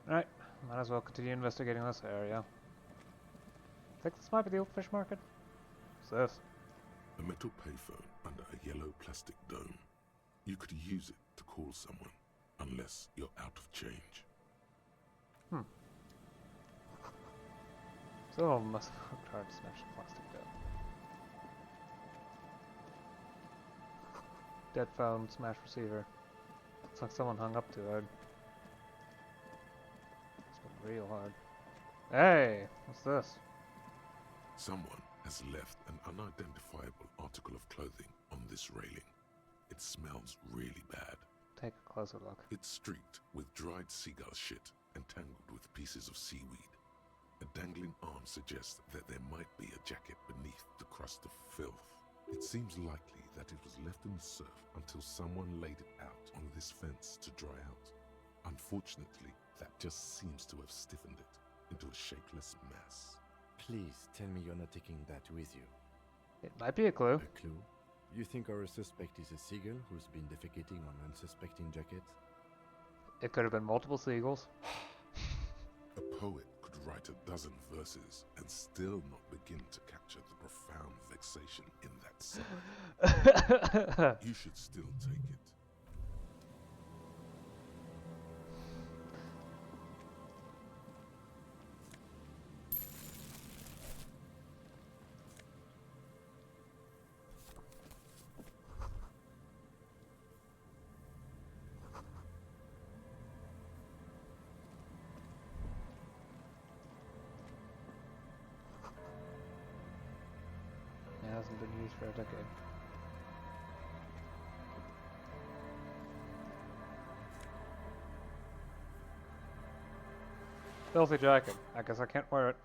Right, might as well continue investigating this area. I think this might be the old fish market. What's this? A metal payphone under a yellow plastic dome. You could use it to call someone, unless you're out of change. So must have worked hard to smash the plastic dome. Dead phone, smash receiver. Looks like someone hung up too hard. It's been real hard. Hey, what's this? Someone has left an unidentifiable article of clothing on this railing. It smells really bad. Take a closer look. It's streaked with dried seagull shit and tangled with pieces of seaweed. A dangling arm suggests that there might be a jacket beneath the crust of filth. It seems likely that it was left in the surf until someone laid it out on this fence to dry out. Unfortunately, that just seems to have stiffened it into a shapeless mass. Please tell me you're not taking that with you. It might be a clue. A clue? You think our suspect is a seagull who's been defecating on unsuspecting jackets? It could have been multiple seagulls. A poet could write 12 verses and still not begin to capture the profound vexation in that sigh. You should still take it. It hasn't been used for a decade. Filthy jacket. I guess I can't wear it.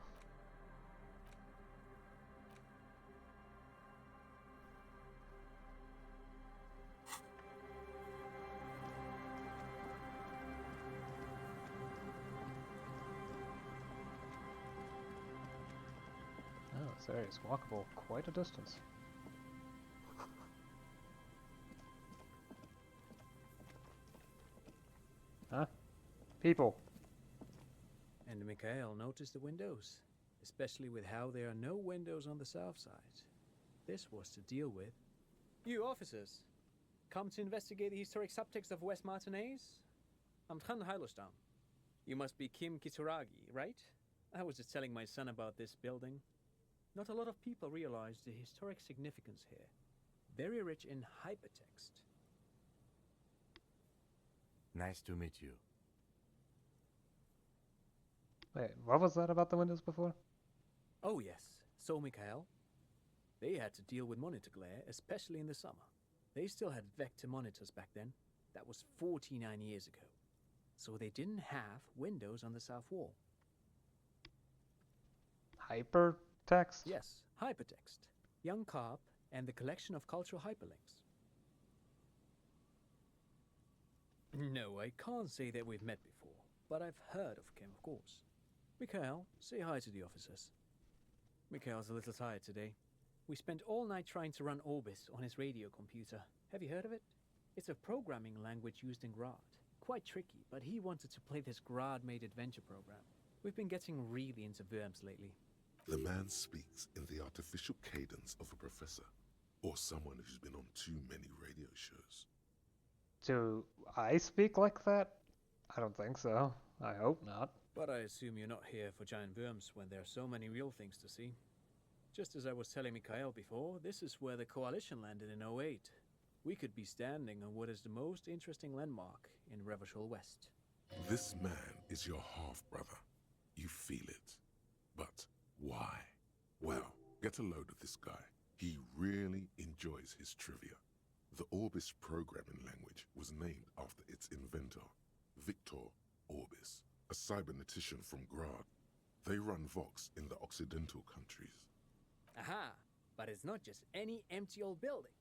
Oh, this area is walkable quite a distance. Huh? People. And Mikhail noticed the windows, especially with how there are no windows on the south side. This was to deal with. You officers, come to investigate the historic subtext of West Martinaise? I'm Tran Heilostam. You must be Kim Kituragi, right? I was just telling my son about this building. Not a lot of people realize the historic significance here. Very rich in hypertext. Nice to meet you. Wait, what was that about the windows before? Oh yes, so Mikhail. They had to deal with monitor glare, especially in the summer. They still had vector monitors back then. That was 49 years ago. So they didn't have windows on the south wall. Hypertext? Yes, hypertext. Young Carp and the collection of cultural hyperlinks. No, I can't say that we've met before, but I've heard of Kim, of course. Mikhail, say hi to the officers. Mikhail's a little tired today. We spent all night trying to run Orbis on his radio computer. Have you heard of it? It's a programming language used in Grad. Quite tricky, but he wanted to play this Grad-made adventure program. We've been getting really into Worms lately. The man speaks in the artificial cadence of a professor, or someone who's been on too many radio shows. Do I speak like that? I don't think so. I hope not. But I assume you're not here for giant worms when there are so many real things to see. Just as I was telling Mikhail before, this is where the Coalition landed in '08. We could be standing on what is the most interesting landmark in Revachol West. This man is your half-brother. You feel it. But why? Well, get a load of this guy. He really enjoys his trivia. The Orbis programming language was named after its inventor, Victor Orbis, a cybernetician from Grad. They run Vox in the Occidental countries. Aha! But it's not just any empty old building.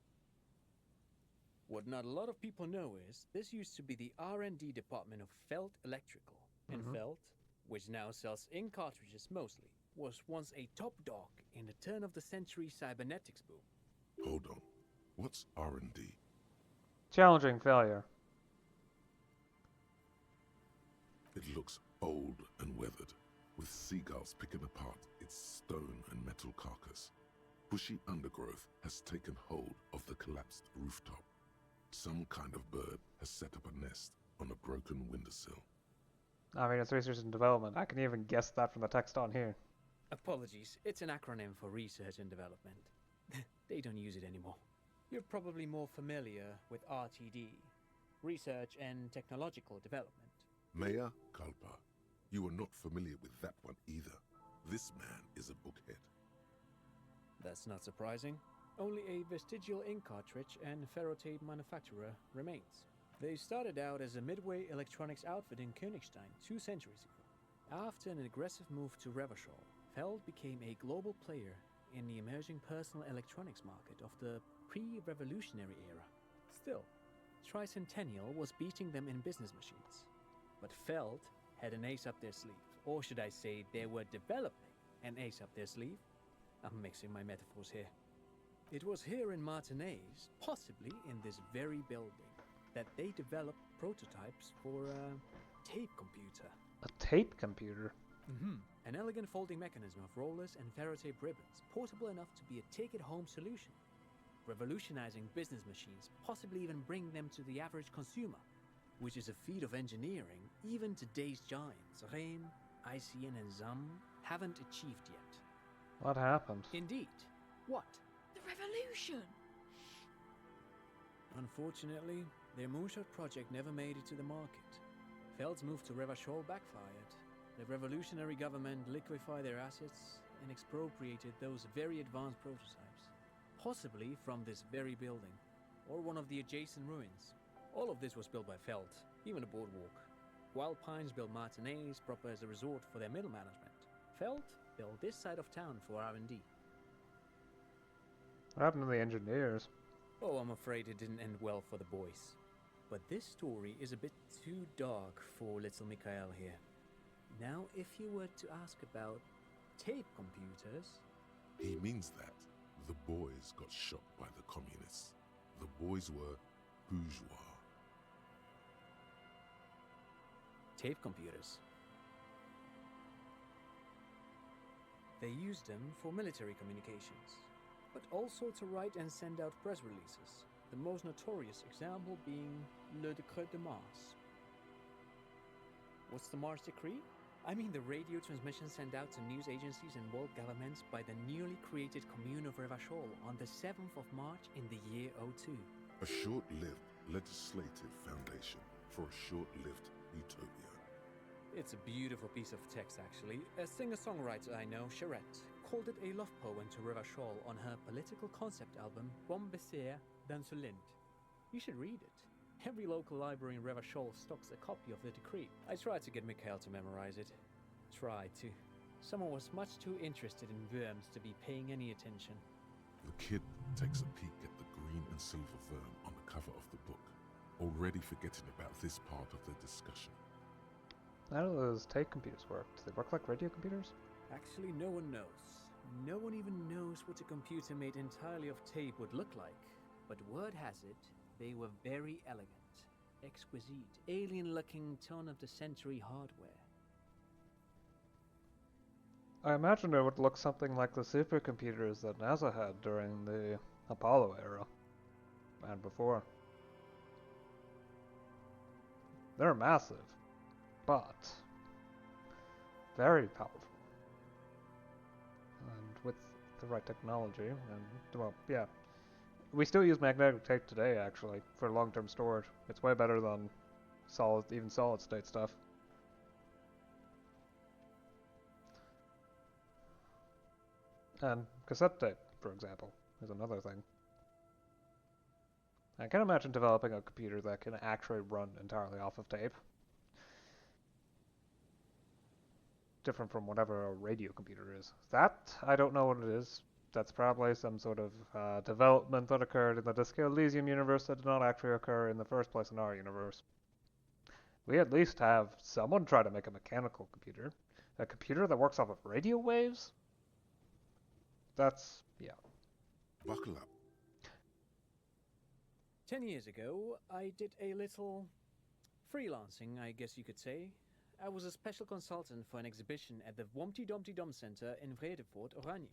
What not a lot of people know is this used to be the R&D department of Felt Electrical. And Felt, which now sells ink cartridges mostly, was once a top dog in the turn-of-the-century cybernetics boom. Hold on. What's R&D? Challenging failure. It looks old and weathered, with seagulls picking apart its stone and metal carcass. Bushy undergrowth has taken hold of the collapsed rooftop. Some kind of bird has set up a nest on a broken windowsill. I mean, it's research and development. I can even guess that from the text on here. Apologies, it's an acronym for research and development. They don't use it anymore. You're probably more familiar with RTD, Research and Technological Development. Mea culpa. You are not familiar with that one either. This man is a bookhead. That's not surprising. Only a vestigial ink cartridge and ferrotape manufacturer remains. They started out as a midway electronics outfit in Königstein 2 centuries ago. After an aggressive move to Revachol, Feld became a global player in the emerging personal electronics market of the pre-revolutionary era. Still, Tricentennial was beating them in business machines. But Feld had an ace up their sleeve, or should I say they were developing an ace up their sleeve? I'm mixing my metaphors here. It was here in Martinaise, possibly in this very building, that they developed prototypes for a tape computer. A tape computer? An elegant folding mechanism of rollers and ferrotape ribbons, portable enough to be a take-it-home solution. Revolutionizing business machines, possibly even bring them to the average consumer, which is a feat of engineering even today's giants, Rehm, ICN and ZAM, haven't achieved yet. What happened? Indeed. What? The revolution! Unfortunately, their moonshot project never made it to the market. Feld's move to Revachol backfired. The revolutionary government liquefied their assets and expropriated those very advanced prototypes, possibly from this very building, or one of the adjacent ruins. All of this was built by Feld, even a boardwalk. Wild Pines built Martinaise proper as a resort for their middle management. Feld built this side of town for R&D. What happened to the engineers? Oh, I'm afraid it didn't end well for the boys. But this story is a bit too dark for little Mikhail here. Now, if you were to ask about tape computers... He means that the boys got shot by the communists. The boys were bourgeois. Tape computers. They used them for military communications, but also to write and send out press releases, the most notorious example being Le Décret de Mars. What's the Mars Decree? I mean the radio transmission sent out to news agencies and world governments by the newly created commune of Revachol on the 7th of March in the year 02. A short-lived legislative foundation for a short-lived utopia. It's a beautiful piece of text, actually. A singer-songwriter I know, Charette, called it a love poem to Revachol on her political concept album, Bon Baiser dans ce Lind. You should read it. Every local library in Revachol stocks a copy of the decree. I tried to get Mikhail to memorize it. Tried to. Someone was much too interested in worms to be paying any attention. The kid takes a peek at the green and silver worm on the cover of the book, already forgetting about this part of the discussion. How do those tape computers work? Do they work like radio computers? Actually, no one knows. No one even knows what a computer made entirely of tape would look like. But word has it, they were very elegant, exquisite, alien-looking turn-of-the-century hardware. I imagine it would look something like the supercomputers that NASA had during the Apollo era, and before. They're massive, but very powerful. And with the right technology, and, well, yeah. We still use magnetic tape today, actually, for long-term storage. It's way better than even solid-state stuff. And cassette tape, for example, is another thing. I can't imagine developing a computer that can actually run entirely off of tape. Different from whatever a radio computer is. That, I don't know what it is. That's probably some sort of development that occurred in the Elysium universe that did not actually occur in the first place in our universe. We at least have someone try to make a mechanical computer. A computer that works off of radio waves? That's, yeah. Buckle up. 10 years ago, I did a little freelancing, I guess you could say, I was a special consultant for an exhibition at the Wompty Dumpty Dum Center in Vredefort, Oranje.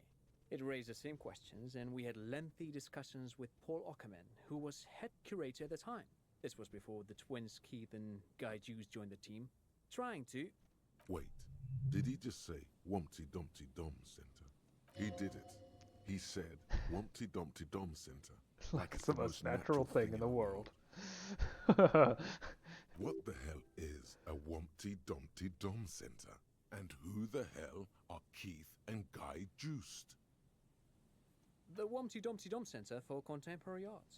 It raised the same questions, and we had lengthy discussions with Paul Ockerman, who was head curator at the time. This was before the twins Keith and Guy Juice joined the team, trying to... Wait, did he just say Wumpty Dumpty Dum Center? He did it. He said Wumpty Dumpty Dum Center. Like it's the most natural thing in the world. What the hell is a Wumpty Dumpty Dum Center? And who the hell are Keith and Guy Juiced? The Wompty Dumpty Dum Center for Contemporary Art.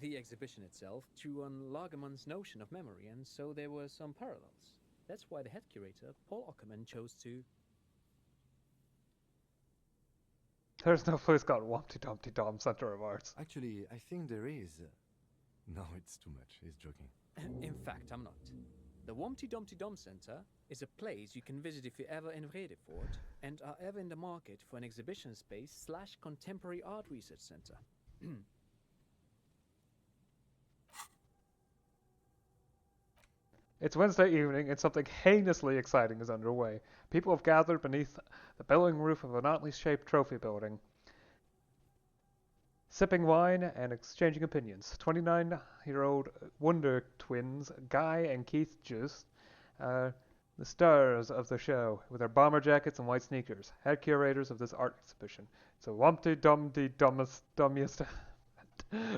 The exhibition itself drew on Lagerman's notion of memory, and so there were some parallels. That's why the head curator, Paul Ockerman, chose to... There's no place called Wumpty Dumpty Dum Center of Arts. Actually, I think there is. No, it's too much. He's joking. In fact, I'm not. The Wompty Dumpty Dum Center is a place you can visit if you're ever in Vredefort and are ever in the market for an exhibition space / contemporary art research center. It's Wednesday evening and something heinously exciting is underway. People have gathered beneath the billowing roof of an oddly shaped trophy building, sipping wine and exchanging opinions. 29-year-old wonder twins Guy and Keith Juice are the stars of the show with their bomber jackets and white sneakers, head curators of this art exhibition. It's a Wumpty Dumpty Dummiest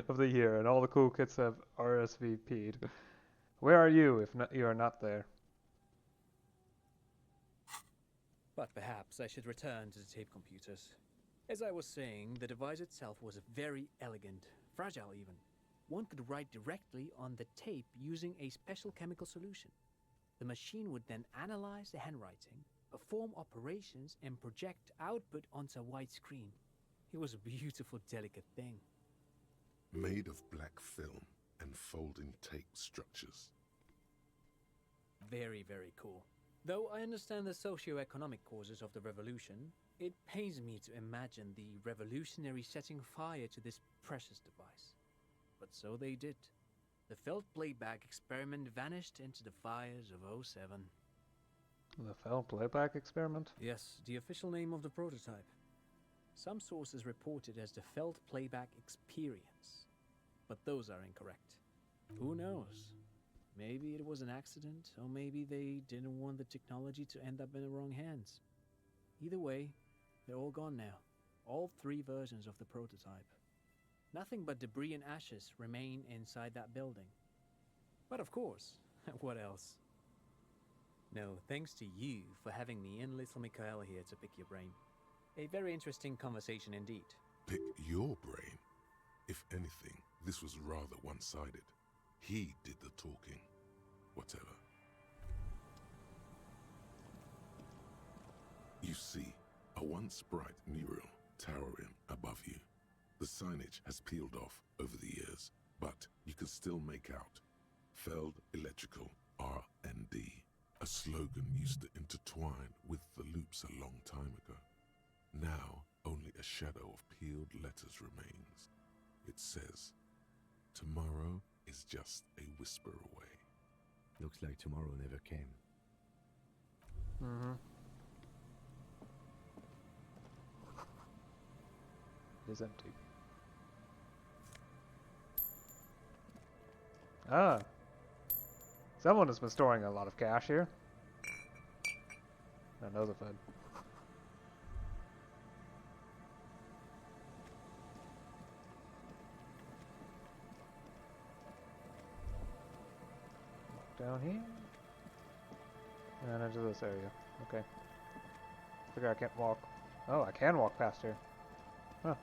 of the year, and all the cool kids have RSVP'd. Where are you if you are not there? But perhaps I should return to the tape computers. As I was saying, the device itself was very elegant, fragile even. One could write directly on the tape using a special chemical solution. The machine would then analyze the handwriting, perform operations, and project output onto a white screen. It was a beautiful, delicate thing. Made of black film and folding tape structures. Very, very cool. Though I understand the socio-economic causes of the revolution, it pains me to imagine the revolutionaries setting fire to this precious device. But so they did. The felt playback experiment vanished into the fires of '07. The felt playback experiment? Yes, the official name of the prototype. Some sources report it as the felt playback experience, but those are incorrect. Who knows? Maybe it was an accident, or maybe they didn't want the technology to end up in the wrong hands. Either way, they're all gone now. All 3 versions of the prototype. Nothing but debris and ashes remain inside that building. But of course, what else? No, thanks to you for having me and little Mikael here to pick your brain. A very interesting conversation indeed. Pick your brain? If anything, this was rather one-sided. He did the talking. Whatever. You see, a once bright mural towering above you. The signage has peeled off over the years, but you can still make out Feld Electrical R&D. A slogan used to intertwine with the loops a long time ago. Now, only a shadow of peeled letters remains. It says, tomorrow is just a whisper away. Looks like tomorrow never came. Mm-hmm. It is empty. Ah. Someone has been storing a lot of cash here. Another fed. Down here. And into this area. Okay. Figure I can't walk. Oh, I can walk past here. Huh.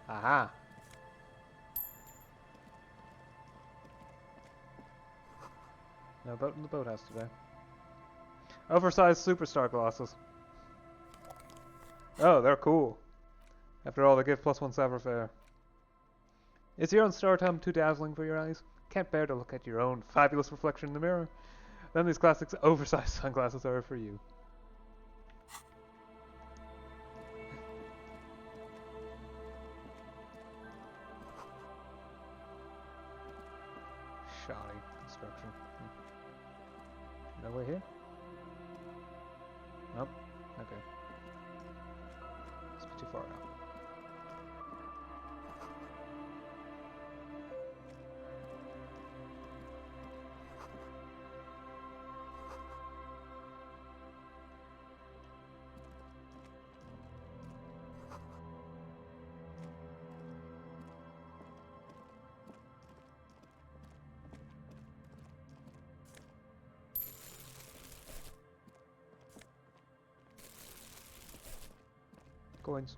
Aha. No boat in the boathouse today. Oversized superstar glasses. Oh, they're cool. After all, they give +1 saver fare. Is your own star time too dazzling for your eyes? Can't bear to look at your own fabulous reflection in the mirror? Then these classic oversized sunglasses are for you. shoddy construction. No way here? Nope. Okay. Must be too far out. Coins.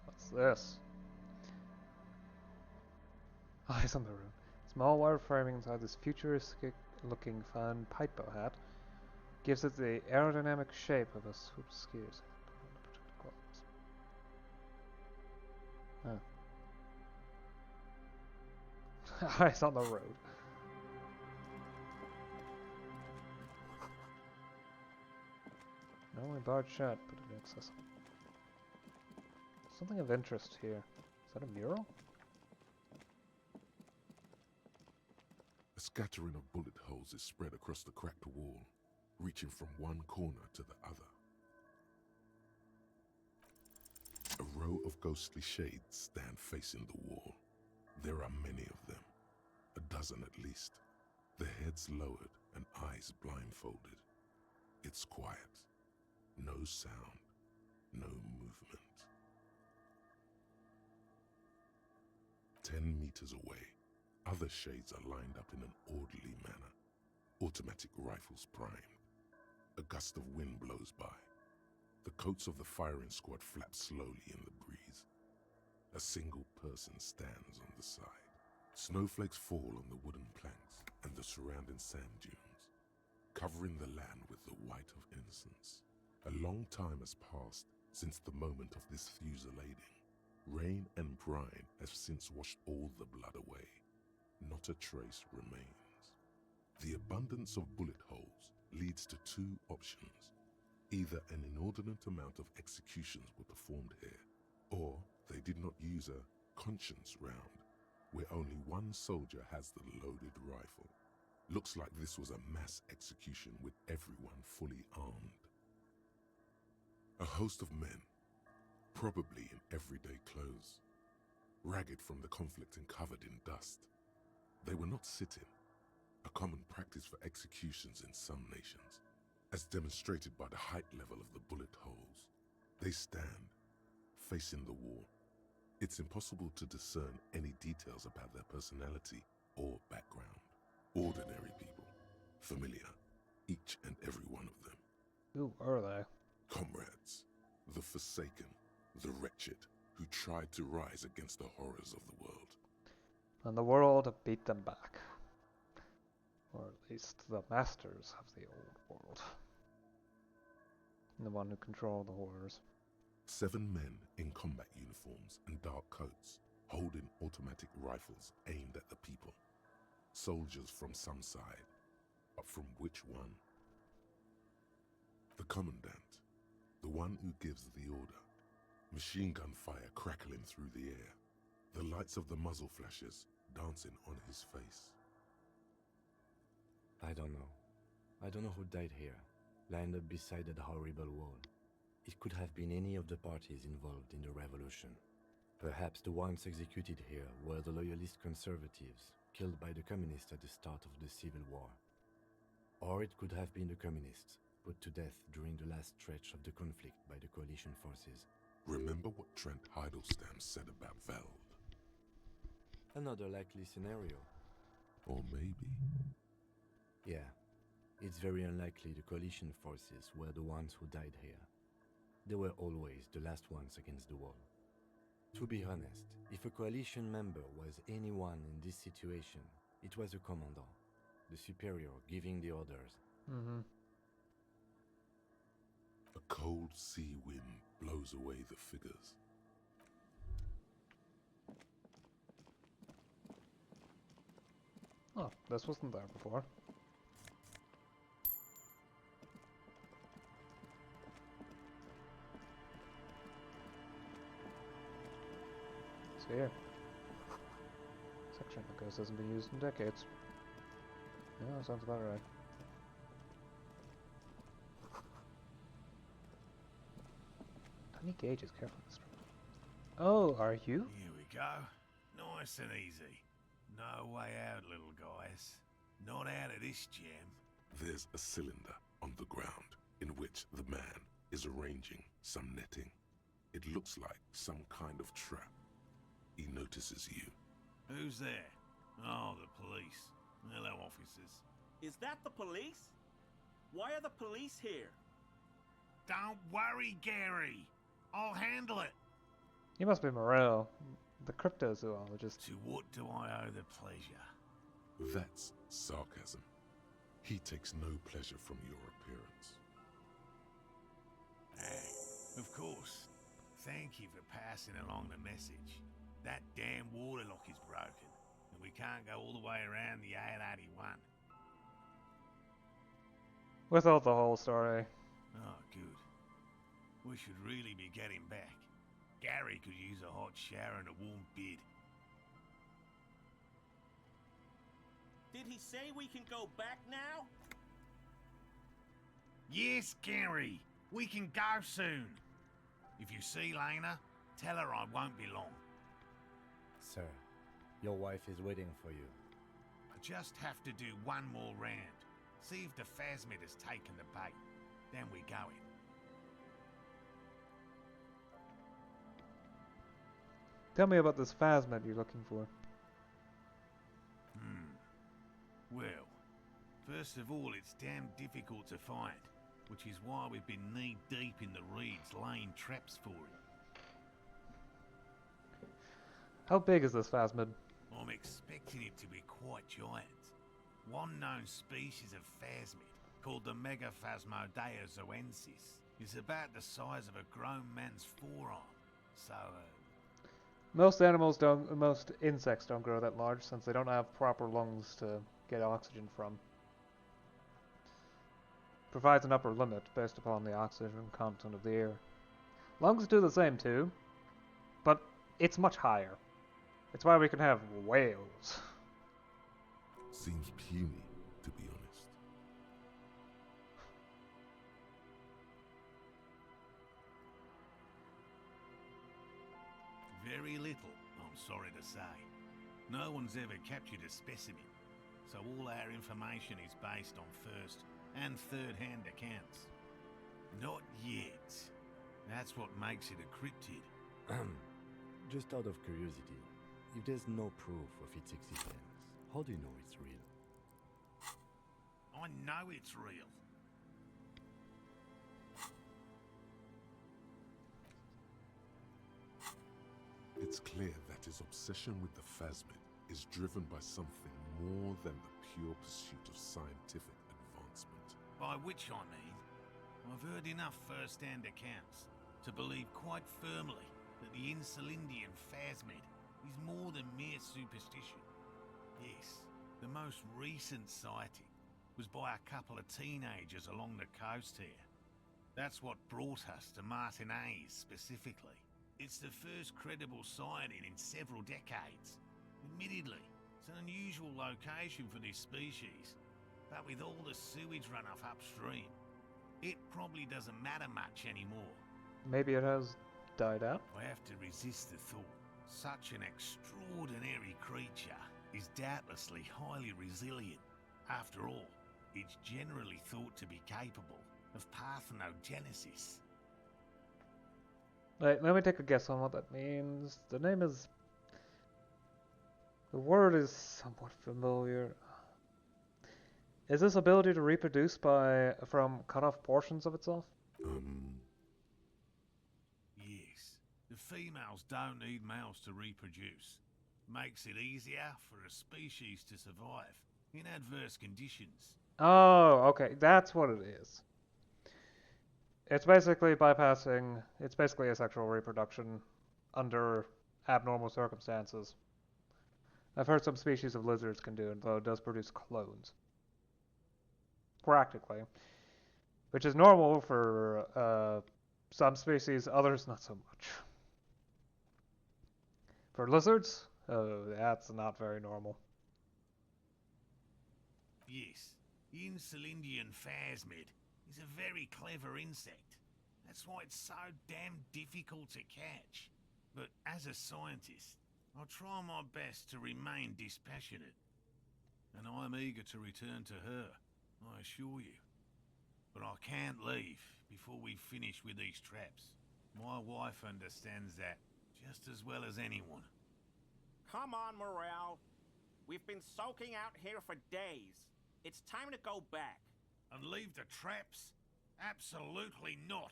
What's this? Eyes on the room. Small wire framing inside this futuristic-looking fan pipo hat gives it the aerodynamic shape of a swoop skiers. Huh. Eyes on the road. Not only barred shut, but inaccessible. Something of interest here. Is that a mural? A scattering of bullet holes is spread across the cracked wall, reaching from one corner to the other. A row of ghostly shades stand facing the wall. There are many of them, a dozen at least, their heads lowered and eyes blindfolded. It's quiet. No sound, no movement. 10 meters away, other shades are lined up in an orderly manner, automatic rifles primed. A gust of wind blows by. The coats of the firing squad flap slowly in the breeze. A single person stands on the side. Snowflakes fall on the wooden planks and the surrounding sand dunes, covering the land with the white of innocence. A long time has passed since the moment of this fusillading. Rain and brine have since washed all the blood away. Not a trace remains. The abundance of bullet holes leads to two options. Either an inordinate amount of executions were performed here, or they did not use a conscience round, where only one soldier has the loaded rifle. Looks like this was a mass execution with everyone fully armed. A host of men, probably in everyday clothes, ragged from the conflict and covered in dust. They were not sitting, a common practice for executions in some nations, as demonstrated by the height level of the bullet holes. They stand, facing the wall. It's impossible to discern any details about their personality or background. Ordinary people, familiar, each and every one of them. Who are they? Comrades, the forsaken, the wretched, who tried to rise against the horrors of the world. And the world beat them back. Or at least the masters of the old world. And the one who controlled the horrors. 7 men in combat uniforms and dark coats, holding automatic rifles aimed at the people. Soldiers from some side, but from which one? The commandant, the one who gives the order. Machine gun fire crackling through the air, the lights of the muzzle flashes dancing on his face. I don't know. I don't know who died here, lined up beside that horrible wall. It could have been any of the parties involved in the revolution. Perhaps the ones executed here were the loyalist conservatives, killed by the communists at the start of the Civil War. Or it could have been the communists, put to death during the last stretch of the conflict by the coalition forces. Remember what Trent Heidelstein said about Veld? Another likely scenario. Or maybe... Yeah, it's very unlikely the coalition forces were the ones who died here. They were always the last ones against the wall. To be honest, if a coalition member was anyone in this situation, it was a commandant, the superior giving the orders. A cold sea wind blows away the figures. Oh, this wasn't there before. See here. Section of the coast hasn't been used in decades. Yeah, that sounds about right. Tiny gauges, careful. Oh, are you? Here we go. Nice and easy. No way out, little guys. Not out of this jam. There's a cylinder on the ground in which the man is arranging some netting. It looks like some kind of trap. He notices you. Who's there? Oh, the police. Hello, officers. Is that the police? Why are the police here? Don't worry, Gary. I'll handle it. You must be Morel, the cryptozoologist. To what do I owe the pleasure? That's sarcasm. He takes no pleasure from your appearance. Of course. Thank you for passing along the message. That damn waterlock is broken, and we can't go all the way around the A81. Without the whole story. Oh, good. We should really be getting back. Gary could use a hot shower and a warm bed. Did he say we can go back now? Yes, Gary. We can go soon. If you see Lena, tell her I won't be long. Sir, your wife is waiting for you. I just have to do one more round. See if the phasmid has taken the bait. Then we go in. Tell me about this phasmid you're looking for. Well, first of all, it's damn difficult to find, which is why we've been knee-deep in the reeds laying traps for it. How big is this phasmid? I'm expecting it to be quite giant. One known species of phasmid, called the Megaphasmodea zoensis, is about the size of a grown man's forearm. So, Most insects don't grow that large since they don't have proper lungs to get oxygen from. Provides an upper limit based upon the oxygen content of the air. Lungs do the same too, but it's much higher. It's why we can have whales. Seems puny, to be honest. very little, I'm sorry to say. No one's ever captured a specimen, so all our information is based on first and third-hand accounts. Not yet. That's what makes it a cryptid. Just out of curiosity, if there's no proof of its existence, how do you know it's real? I know it's real. It's clear that his obsession with the phasmid is driven by something more than the pure pursuit of scientific advancement. By which I mean, I've heard enough first-hand accounts to believe quite firmly that the Insulindian phasmid is more than mere superstition. Yes, the most recent sighting was by a couple of teenagers along the coast here. That's what brought us to Martinaise specifically. It's the first credible sighting in several decades. Admittedly, it's an unusual location for this species, but with all the sewage runoff upstream, it probably doesn't matter much anymore. Maybe it has died out? I have to resist the thought. Such an extraordinary creature is doubtlessly highly resilient. After all, it's generally thought to be capable of parthenogenesis. Wait, let me take a guess on what that means. The name is... The word is somewhat familiar. Is this ability to reproduce from cut off portions of itself? Yes. The females don't need males to reproduce. Makes it easier for a species to survive in adverse conditions. Oh, okay, that's what it is. It's basically it's basically asexual reproduction under abnormal circumstances. I've heard some species of lizards can do it, though it does produce clones. Practically. Which is normal for some species, others not so much. For lizards? Oh, that's not very normal. Yes, the Insulindian phasmid is a very clever insect. That's why it's so damn difficult to catch. But as a scientist, I'll try my best to remain dispassionate. And I'm eager to return to her, I assure you. But I can't leave before we finish with these traps. My wife understands that just as well as anyone. Come on, Morel. We've been soaking out here for days. It's time to go back. And leave the traps? Absolutely not.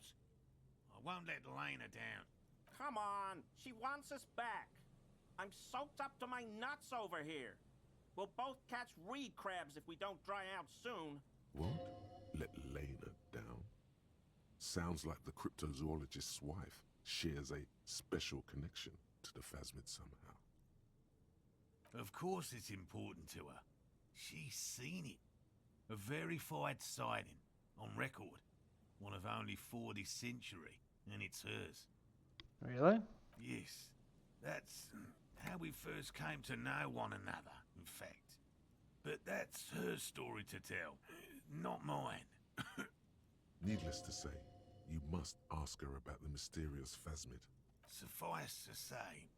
I won't let Lena down. Come on, she wants us back. I'm soaked up to my nuts over here. We'll both catch reed crabs if we don't dry out soon. Won't let Lena down? Sounds like the cryptozoologist's wife shares a special connection to the phasmid somehow. Of course it's important to her. She's seen it. A verified sighting, on record. One of only 4 this century, and it's hers. Really? Yes, that's how we first came to know one another, in fact. But that's her story to tell, not mine. Needless to say, you must ask her about the mysterious phasmid. Suffice to say,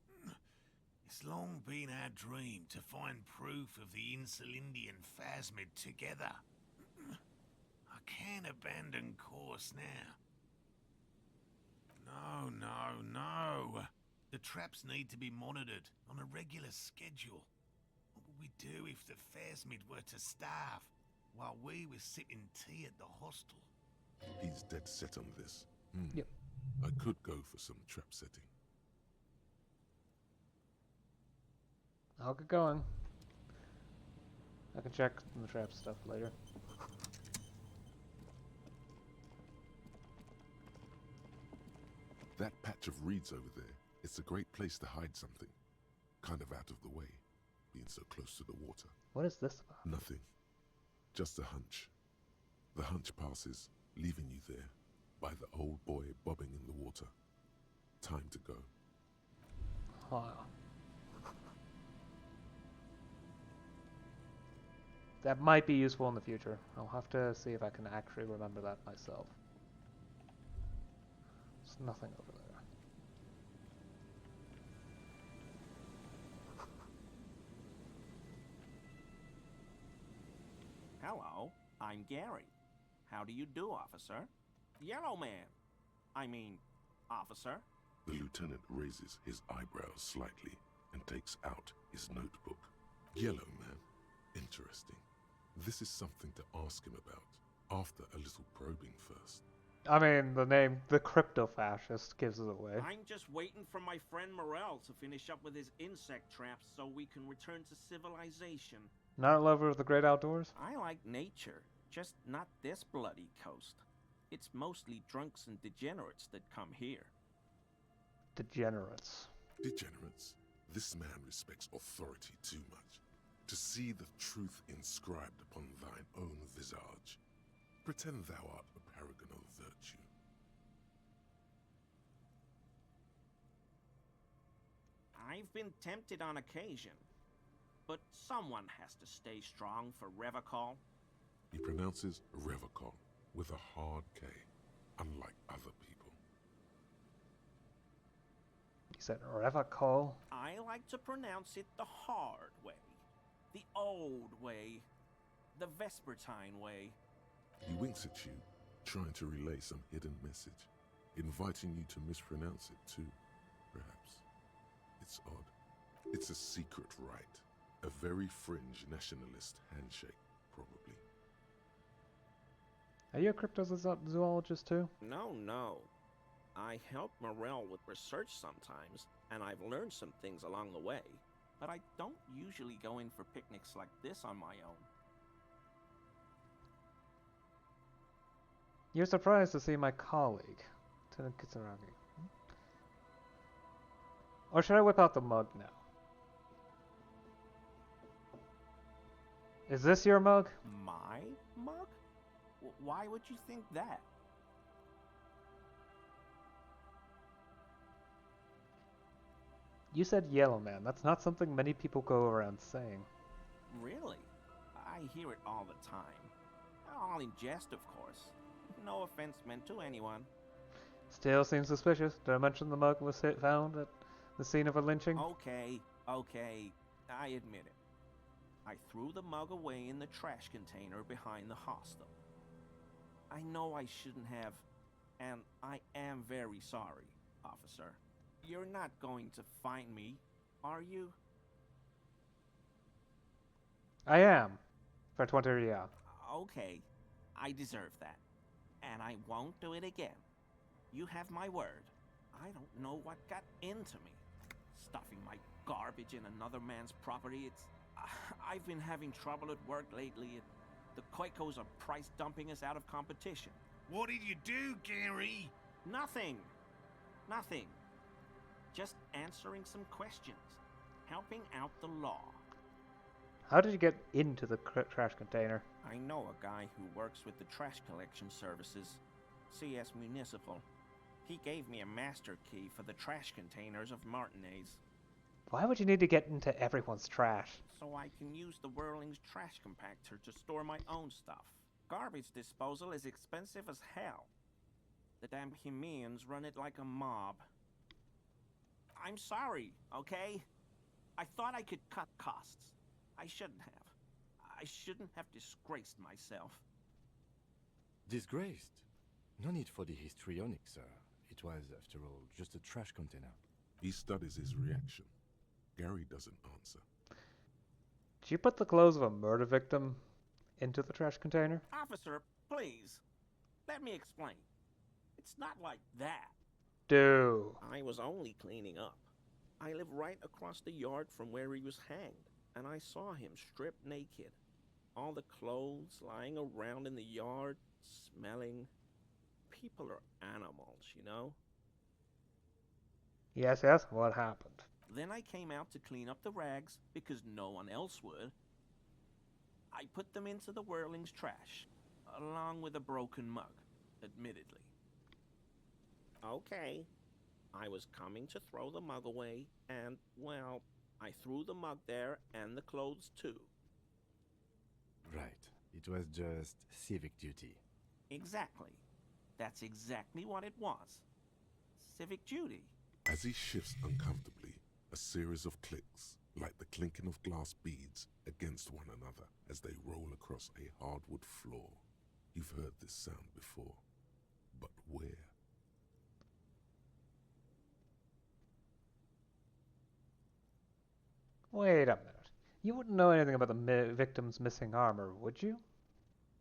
it's long been our dream to find proof of the Insulindian phasmid together. I can't abandon course now. No. The traps need to be monitored on a regular schedule. What would we do if the phasmid were to starve while we were sipping tea at the hostel? He's dead set on this. Yep. I could go for some trap setting. I'll get going. I can check the trap stuff later. That patch of reeds over there, it's a great place to hide something. Kind of out of the way, being so close to the water. What is this about? Nothing. Just a hunch. The hunch passes, leaving you there, by the old boy bobbing in the water. Time to go. Huh. That might be useful in the future. I'll have to see if I can actually remember that myself. There's nothing over there. Hello, I'm Gary. How do you do, officer? Yellow man. I mean, officer. The lieutenant raises his eyebrows slightly and takes out his notebook. Yellow man. Interesting. This is something to ask him about, after a little probing first. I mean, the name, the crypto-fascist, gives it away. I'm just waiting for my friend Morel to finish up with his insect traps so we can return to civilization. Not a lover of the great outdoors? I like nature, just not this bloody coast. It's mostly drunks and degenerates that come here. Degenerates. Degenerates. This man respects authority too much. To see the truth inscribed upon thine own visage. Pretend thou art a paragon of virtue. I've been tempted on occasion, but someone has to stay strong for Revacol. He pronounces Revacol with a hard K, unlike other people. You said Revacol? I like to pronounce it the hard way. The old way. The Vespertine way. He winks at you, trying to relay some hidden message, inviting you to mispronounce it too, perhaps. It's odd. It's a secret rite. A very fringe nationalist handshake, probably. Are you a cryptozoologist too? No. I help Morel with research sometimes, and I've learned some things along the way. But I don't usually go in for picnics like this on my own. You're surprised to see my colleague, Lieutenant Kitsuragi. Or should I whip out the mug now? Is this your mug? My mug? Why would you think that? You said yellow man. That's not something many people go around saying. Really? I hear it all the time. All in jest, of course. No offense meant to anyone. Still seems suspicious. Did I mention the mug was found at the scene of a lynching? Okay, I admit it. I threw the mug away in the trash container behind the hostel. I know I shouldn't have, and I am very sorry, officer. You're not going to find me, are you? I am. For 20 real. Okay, I deserve that. And I won't do it again. You have my word. I don't know what got into me. Stuffing my garbage in another man's property, I've been having trouble at work lately. The Koikos are price dumping us out of competition. What did you do, Gary? Nothing. Nothing. Just answering some questions. Helping out the law. How did you get into the trash container? I know a guy who works with the trash collection services. CS Municipal. He gave me a master key for the trash containers of Martinaise. Why would you need to get into everyone's trash? So I can use the Whirling's trash compactor to store my own stuff. Garbage disposal is expensive as hell. The damn Hemians run it like a mob. I'm sorry, okay? I thought I could cut costs. I shouldn't have. I shouldn't have disgraced myself. Disgraced? No need for the histrionic, sir. It was, after all, just a trash container. He studies his reaction. Gary doesn't answer. Did you put the clothes of a murder victim into the trash container? Officer, please. Let me explain. It's not like that. Do. I was only cleaning up. I live right across the yard from where he was hanged, and I saw him stripped naked. All the clothes lying around in the yard, smelling. People are animals, you know? Yes, yes. What happened? Then I came out to clean up the rags because no one else would. I put them into the Whirling's trash, along with a broken mug, admittedly. Okay, I was coming to throw the mug away, and, well, I threw the mug there and the clothes too. Right. It was just civic duty. Exactly. That's exactly what it was. Civic duty. As he shifts uncomfortably, a series of clicks, like the clinking of glass beads against one another as they roll across a hardwood floor. You've heard this sound before, but where? Wait a minute. You wouldn't know anything about the victim's missing armor, would you?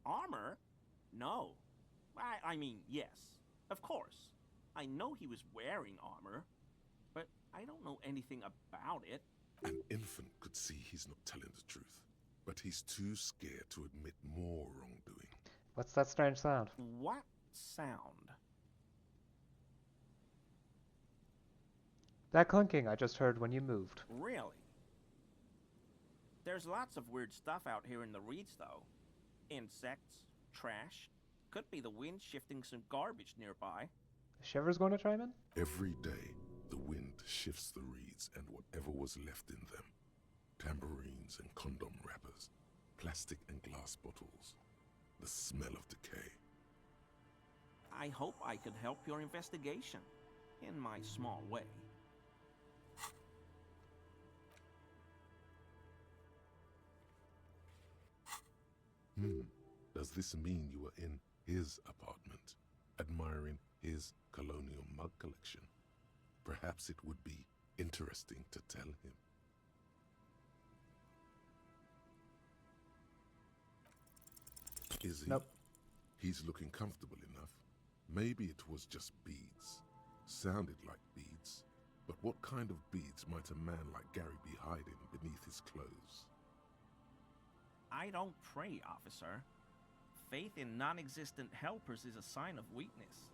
Armor? No. I mean, yes. Of course. I know he was wearing armor, but I don't know anything about it. An infant could see he's not telling the truth, but he's too scared to admit more wrongdoing. What's that strange sound? What sound? That clinking I just heard when you moved. Really? There's lots of weird stuff out here in the reeds, though. Insects, trash. Could be the wind shifting some garbage nearby. Shiver's going to chime in? Every day, the wind shifts the reeds and whatever was left in them. Tambourines and condom wrappers, plastic and glass bottles, the smell of decay. I hope I could help your investigation, in my small way. Does this mean you were in his apartment, admiring his colonial mug collection? Perhaps it would be interesting to tell him. Is he? Nope. He's looking comfortable enough. Maybe it was just beads. Sounded like beads. But what kind of beads might a man like Gary be hiding beneath his clothes? I don't pray, officer. Faith in non-existent helpers is a sign of weakness.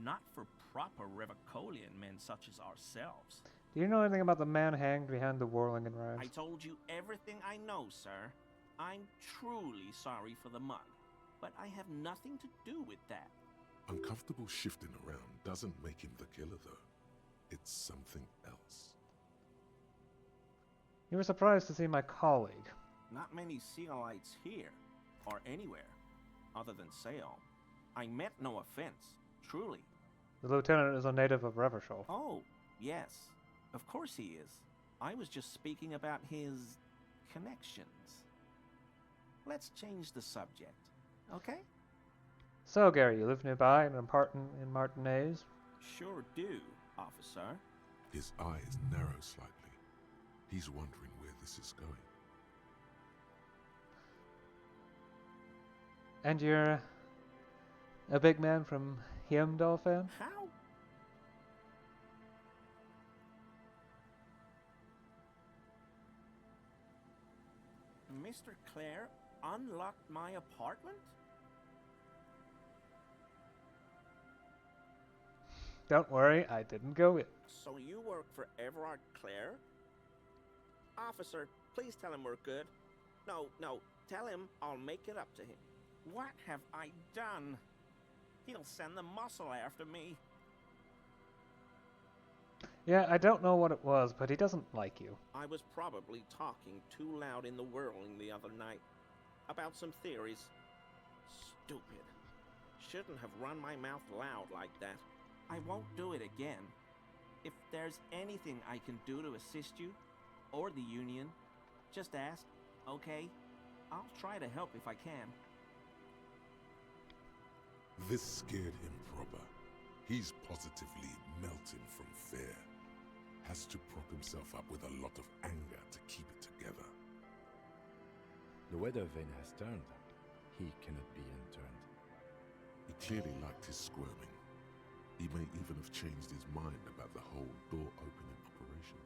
Not for proper Revocolian men such as ourselves. Do you know anything about the man hanged behind the whirling and rags? I told you everything I know, sir. I'm truly sorry for the mug, but I have nothing to do with that. Uncomfortable shifting around doesn't make him the killer, though. It's something else. You were surprised to see my colleague. Not many Sealites here, or anywhere, other than Sale. I meant no offense, truly. The lieutenant is a native of Revershaw. Oh, yes. Of course he is. I was just speaking about his connections. Let's change the subject, okay? So, Gary, you live nearby in an apartment in Martinaise? Sure do, officer. His eyes narrow slightly. He's wondering where this is going. And you're a big man from Heimdall? How? Mr. Clare unlocked my apartment? Don't worry, I didn't go in. So you work for Everard Clare? Officer, please tell him we're good. No, tell him I'll make it up to him. What have I done? He'll send the muscle after me. Yeah, I don't know what it was, but he doesn't like you. I was probably talking too loud in the whirling the other night. About some theories. Stupid. Shouldn't have run my mouth loud like that. I won't do it again. If there's anything I can do to assist you, or the Union, just ask, okay? I'll try to help if I can. This scared him proper. He's positively melting from fear. Has to prop himself up with a lot of anger to keep it together. The weather vane has turned. He cannot be unturned. He clearly liked his squirming. He may even have changed his mind about the whole door-opening operation.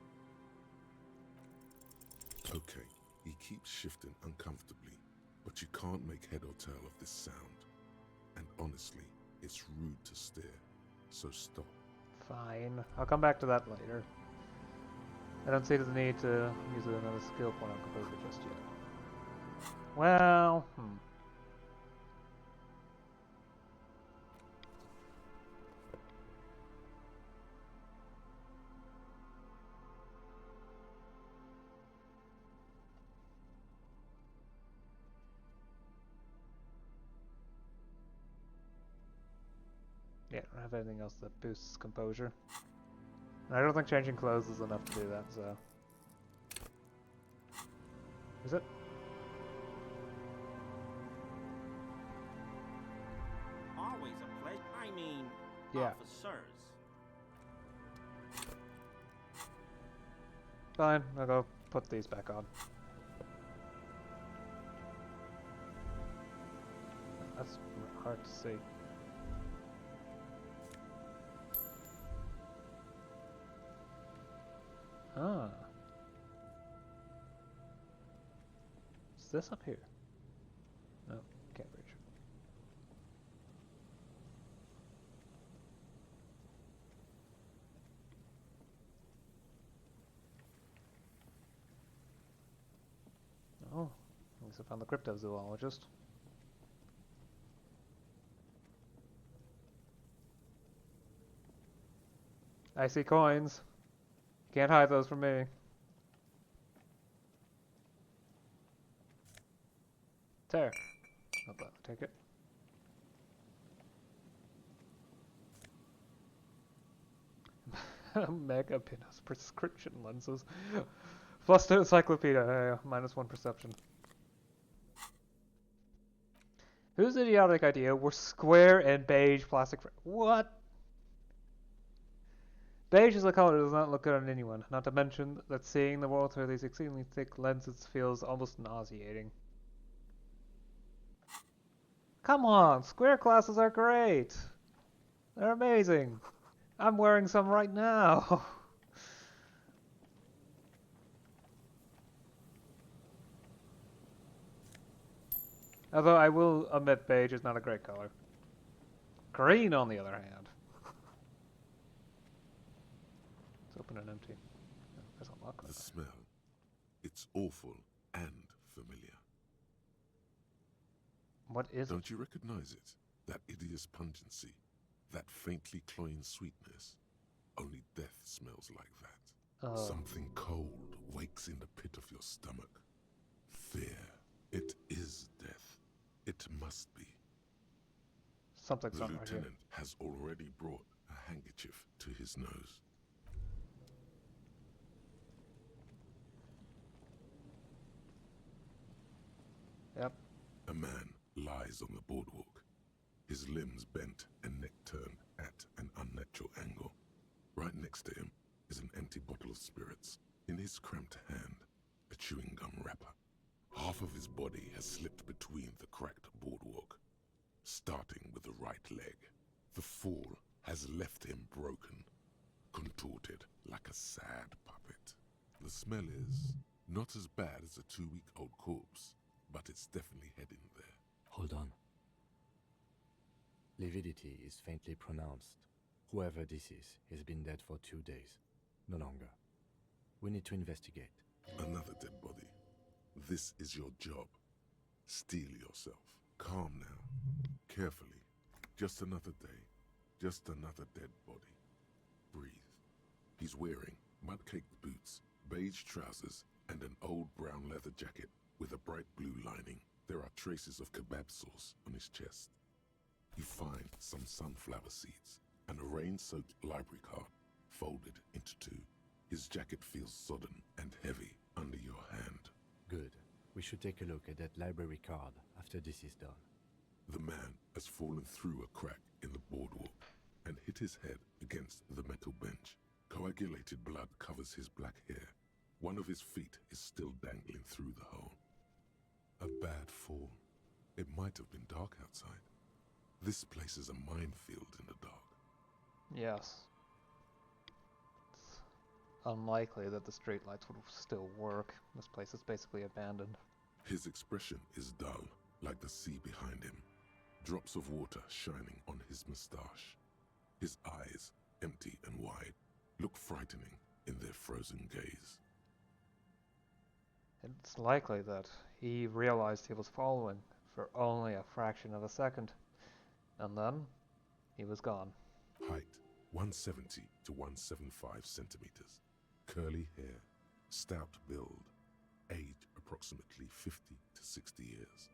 Okay, he keeps shifting uncomfortably, but you can't make head or tail of this sound. And honestly, it's rude to stare, so stop. Fine. I'll come back to that later. I don't see the need to use another skill point on Composer just yet. Well, Yeah, I don't have anything else that boosts composure. I don't think changing clothes is enough to do that, so... Is it? Always a pleasure. I mean, Yeah. officers. Fine, I'll go put these back on. That's hard to see. Ah. Is this up here? No, can't reach. Oh, at least I found the cryptozoologist. I see coins. Can't hide those from me. Tear. I'll gladly take it. Mega Pinos prescription lenses. Fluster Encyclopedia. Hey, -1 perception. Whose idiotic idea were square and beige plastic What? Beige as a color does not look good on anyone, not to mention that seeing the world through these exceedingly thick lenses feels almost nauseating. Come on, square glasses are great! They're amazing! I'm wearing some right now! Although I will admit beige is not a great color. Green, on the other hand. Let's open and empty. Oh, there's a lock on The there. smell. It's awful and familiar. What is Don't you recognize it? That hideous pungency. That faintly cloying sweetness. Only death smells like that. Oh, Something cold wakes in the pit of your stomach. Fear. It is death. It must be. something's The not right here. lieutenant has already brought a handkerchief to his nose. Yep. A man lies on the boardwalk, his limbs bent and neck turned at an unnatural angle. Right next to him is an empty bottle of spirits. In his cramped hand, a chewing gum wrapper. Half of his body has slipped between the cracked boardwalk, starting with the right leg. The fall has left him broken, contorted like a sad puppet. The smell is not as bad as a 2-week-old corpse, but it's definitely heading there. Hold on. Lividity is faintly pronounced. Whoever this is has been dead for 2 days. No longer. We need to investigate. Another dead body. This is your job. Steel yourself. Calm now. Carefully. Just another day. Just another dead body. Breathe. He's wearing mud-caked boots, beige trousers, and an old brown leather jacket with a bright blue lining. There are traces of kebab sauce on his chest. You find some sunflower seeds and a rain-soaked library card folded into 2. His jacket feels sodden and heavy under your hand. Good. We should take a look at that library card after this is done. The man has fallen through a crack in the boardwalk and hit his head against the metal bench. Coagulated blood covers his black hair. One of his feet is still dangling through the hole. A bad fall. It might have been dark outside. This place is a minefield in the dark. Yes. It's unlikely that the streetlights would still work. This place is basically abandoned. His expression is dull, like the sea behind him. Drops of water shining on his moustache. His eyes, empty and wide, look frightening in their frozen gaze. It's likely that he realized he was following for only a fraction of a second. And then, he was gone. Height, 170 to 175 centimeters. Curly hair, stout build. Age, approximately 50 to 60 years.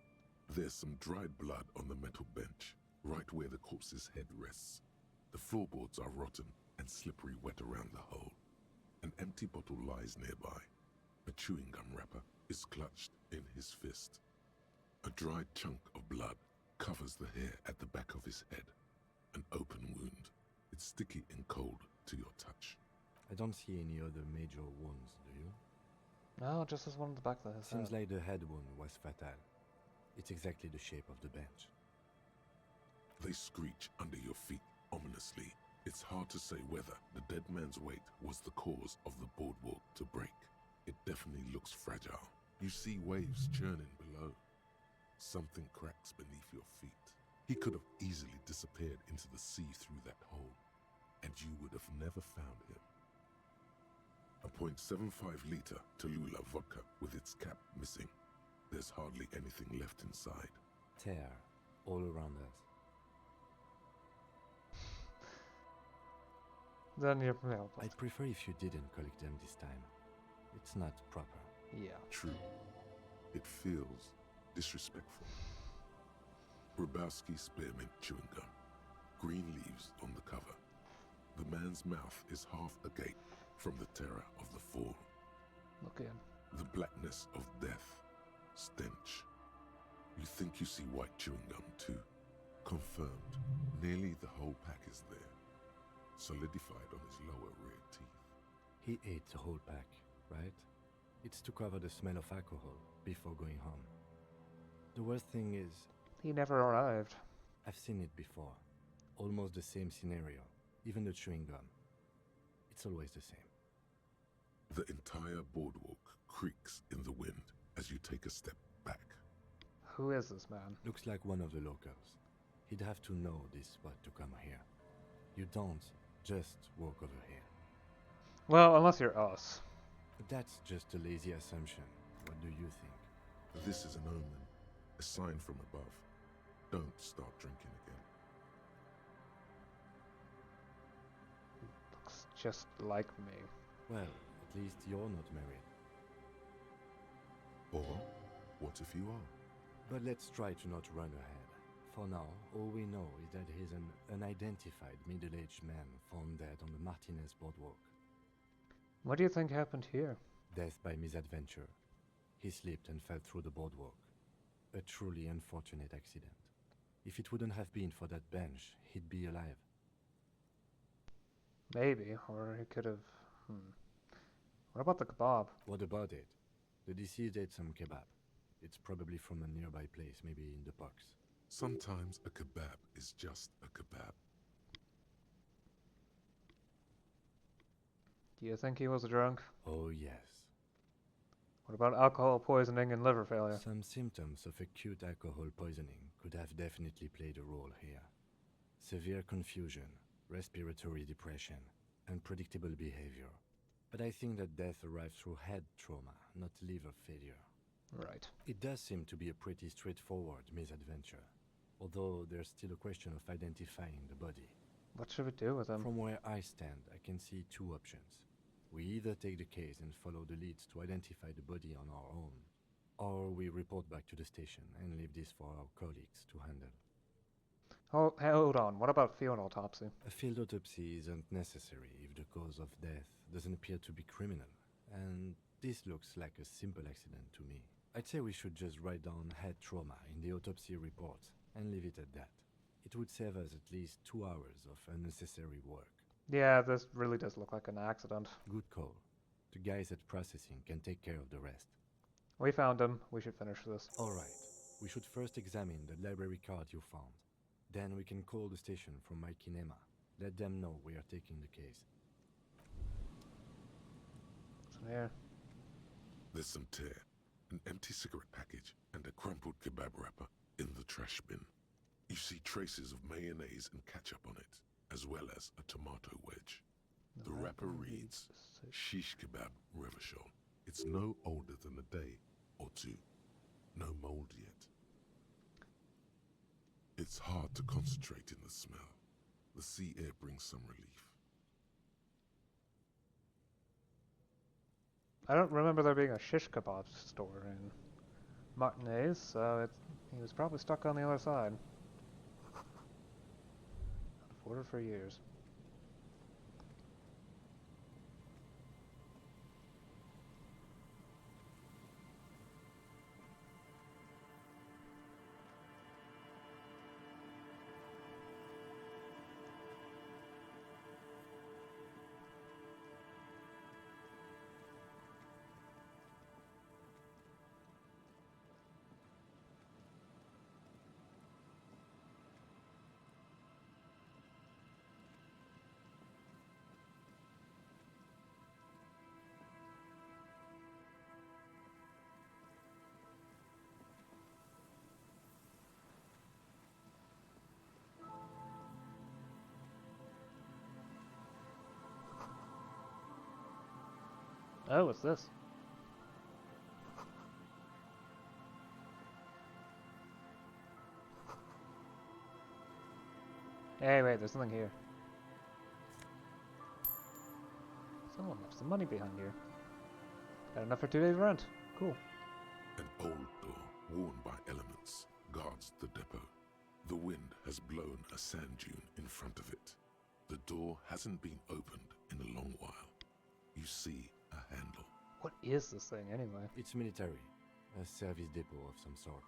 There's some dried blood on the metal bench, right where the corpse's head rests. The floorboards are rotten and slippery wet around the hole. An empty bottle lies nearby. A chewing gum wrapper is clutched in his fist. A dried chunk of blood covers the hair at the back of his head. An open wound. It's sticky and cold to your touch. I don't see any other major wounds, do you? No, just as one in the back of his Seems head. like the head wound was fatal. It's exactly the shape of the bench. They screech under your feet ominously. It's hard to say whether the dead man's weight was the cause of the boardwalk to break. It definitely looks fragile. You see waves churning below. Something cracks beneath your feet. He could have easily disappeared into the sea through that hole, and you would have never found him. A .75-liter Tallulah vodka with its cap missing. There's hardly anything left inside. Tear all around us. Then you're... Yeah, I'd prefer if you didn't collect them this time. It's not proper. yeah. True. It feels disrespectful. Grabowski spearmint chewing gum. Green leaves on the cover. The man's mouth is half agape from the terror of the fall. Look in. The blackness of death. Stench. You think you see white chewing gum too. Confirmed. Nearly the whole pack is there. Solidified on his lower rear teeth. He ate the whole pack, right? It's to cover the smell of alcohol before going home. The worst thing is, He never arrived. I've seen it before. Almost the same scenario. Even the chewing gum. It's always the same. The entire boardwalk creaks in the wind as you take a step back. Who is this man? Looks like one of the locals. He'd have to know this spot to come here. You don't just walk over here. Well, unless you're us. But that's just a lazy assumption. What do you think? This is an omen, a sign from above. Don't start drinking again. Looks just like me. Well, At least you're not married. Or what if you are? But let's try to not run ahead. For now, all we know is that he's an unidentified middle-aged man found dead on the Martinaise boardwalk. What do you think happened here? Death by misadventure. He slipped and fell through the boardwalk. A truly unfortunate accident. If it wouldn't have been for that bench, he'd be alive. Maybe, or he could have... What about the kebab? What about it? The deceased ate some kebab. It's probably from a nearby place, maybe in the parks. Sometimes a kebab is just a kebab. Do you think he was drunk? Oh yes. What about alcohol poisoning and liver failure? Some symptoms of acute alcohol poisoning could have definitely played a role here. Severe confusion, respiratory depression, unpredictable behavior. But I think that death arrived through head trauma, not liver failure. Right. It does seem to be a pretty straightforward misadventure, although there's still a question of identifying the body. What should we do with him? From where I stand, I can see two options. We either take the case and follow the leads to identify the body on our own, or we report back to the station and leave this for our colleagues to handle. Hold on, what about field autopsy? A field autopsy isn't necessary if the cause of death doesn't appear to be criminal, and this looks like a simple accident to me. I'd say we should just write down head trauma in the autopsy report and leave it at that. It would save us at least 2 hours of unnecessary work. Yeah, this really does look like an accident. Good call. The guys at processing can take care of the rest. We found him. We should finish this. Alright, we should first examine the library card you found. Then we can call the station from my kinema. Let them know we are taking the case. What's in here? There's some tear, an empty cigarette package, and a crumpled kebab wrapper in the trash bin. You see traces of mayonnaise and ketchup on it, as well as a tomato wedge. The wrapper reads, Shish Kebab Revachol. It's no older than a day or two. No mold yet. It's hard to concentrate in the smell. The sea air brings some relief. I don't remember there being a shish kebab store in Martinaise, so he was probably stuck on the other side. I've ordered for years. Oh, what's this? Hey, wait, there's something here. Someone left some money behind here. Got enough for 2 days' rent. Cool. An old door, worn by elements, guards the depot. The wind has blown a sand dune in front of it. The door hasn't been opened in a long while. You see a handle. What is this thing, anyway? It's military. A service depot of some sort.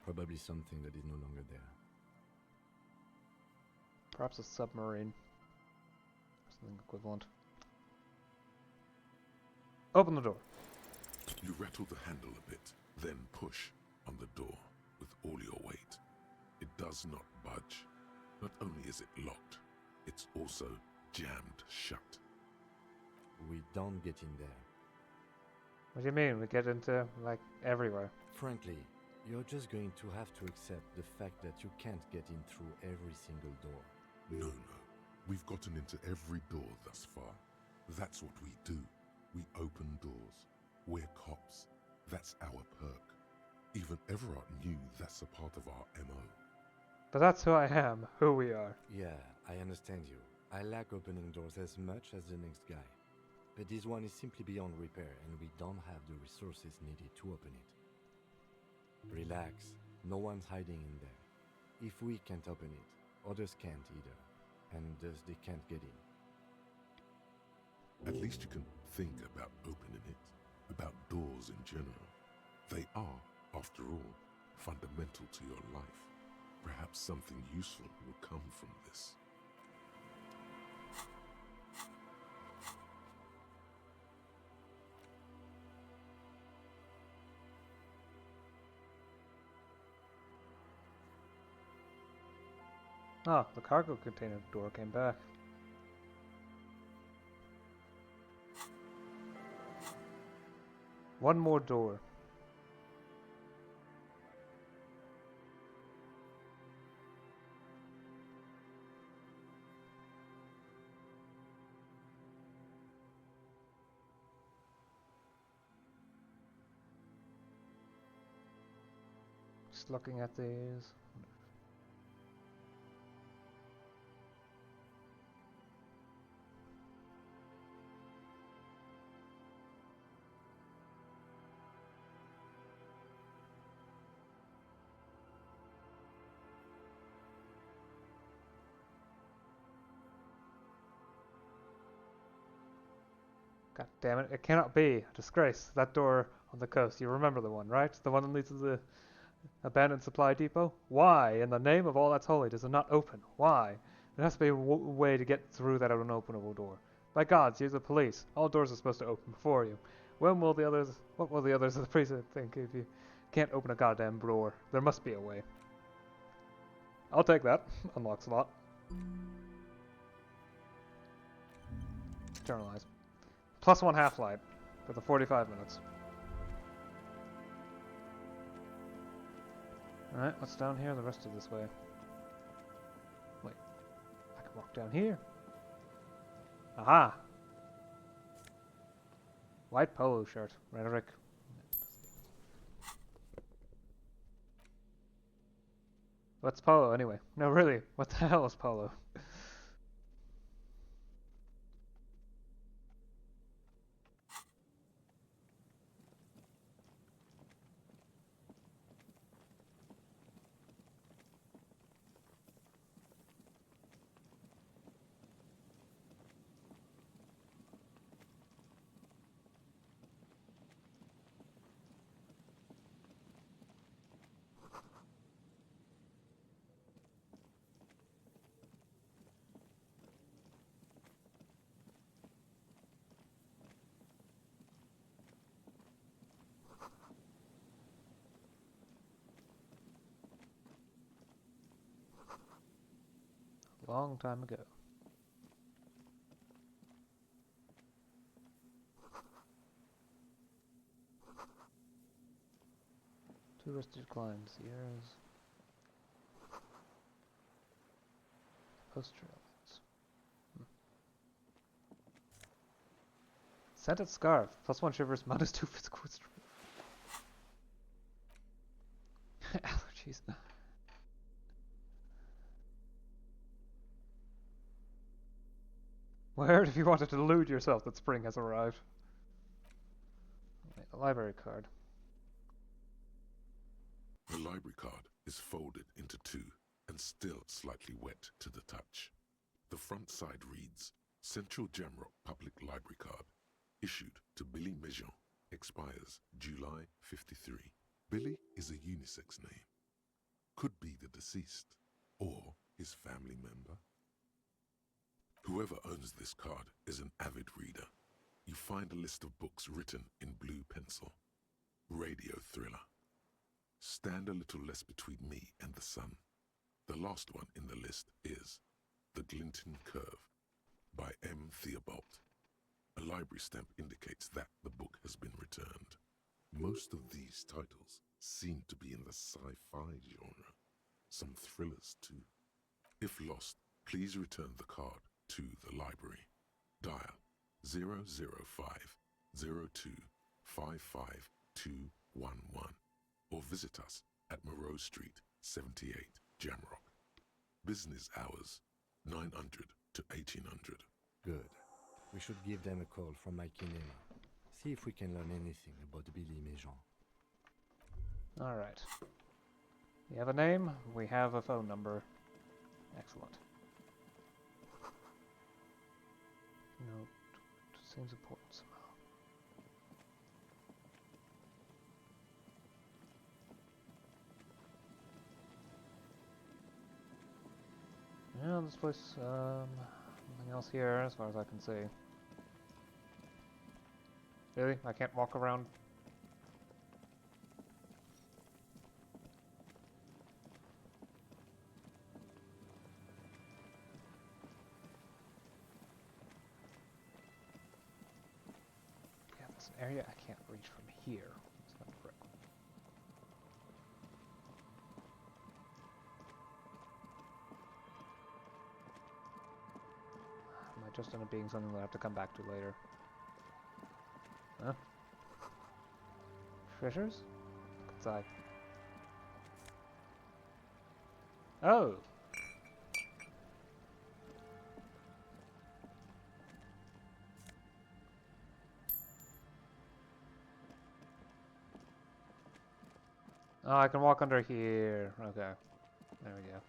Probably something that is no longer there. Perhaps a submarine. Something equivalent. Open the door. You rattle the handle a bit, then push on the door with all your weight. It does not budge. Not only is it locked, it's also jammed shut. We don't get in there. What do you mean? We get into, like, everywhere. Frankly, you're just going to have to accept the fact that you can't get in through every single door. No. We've gotten into every door thus far. That's what we do. We open doors. We're cops. That's our perk. Even Everard knew that's a part of our MO. But that's who I am, who we are. Yeah, I understand you. I like opening doors as much as the next guy. But this one is simply beyond repair, and we don't have the resources needed to open it. Relax, no one's hiding in there. If we can't open it, others can't either, and thus they can't get in. At least you can think about opening it, about doors in general. They are, after all, fundamental to your life. Perhaps something useful will come from this. Ah, the cargo container door came back. One more door. Just looking at these. God damn it, it cannot be. A disgrace. That door on the coast. You remember the one, right? The one that leads to the abandoned supply depot? Why, in the name of all that's holy, does it not open? Why? There has to be a way to get through that unopenable door. By gods, you're the police. All doors are supposed to open before you. What will the others of the precinct think if you can't open a goddamn door? There must be a way. I'll take that. Unlock slot. Internalize. Plus 1 half-life for the 45 minutes. Alright, what's down here? The rest of this way. Wait. I can walk down here. Aha! White polo shirt. Rhetoric. What's polo anyway? No, really. What the hell is polo? Long time ago. Two rusted declines. Years. Post trails. Scented scarf. Plus 1 shivers. Minus 2 physical. Allergies. Where if you wanted to delude yourself that spring has arrived? A library card. The library card is folded into two and still slightly wet to the touch. The front side reads, Central Jamrock Public Library Card, issued to Billy Mejean, expires July 53. Billy is a unisex name. Could be the deceased, or his family member. Whoever owns this card is an avid reader. You find a list of books written in blue pencil. Radio thriller. Stand a little less between me and the sun. The last one in the list is The Glinton Curve by M. Theobald. A library stamp indicates that the book has been returned. Most of these titles seem to be in the sci-fi genre. Some thrillers too. If lost, please return the card to the library. Dial 005 02 55211 or visit us at Moreau Street, 78, Jamrock. Business hours, 900 to 1800. Good. We should give them a call from my kinema. See if we can learn anything about Billy Méjean. Alright. We have a name, we have a phone number. Excellent. You know, it seems important somehow. Yeah, this place, nothing else here as far as I can see. Really? I can't walk around? Yeah, there's an area I can't reach from here. That's not correct. Might just end up being something that I have to come back to later. Huh? Treasures? Look inside. Oh! Oh, I can walk under here. Okay. There we go.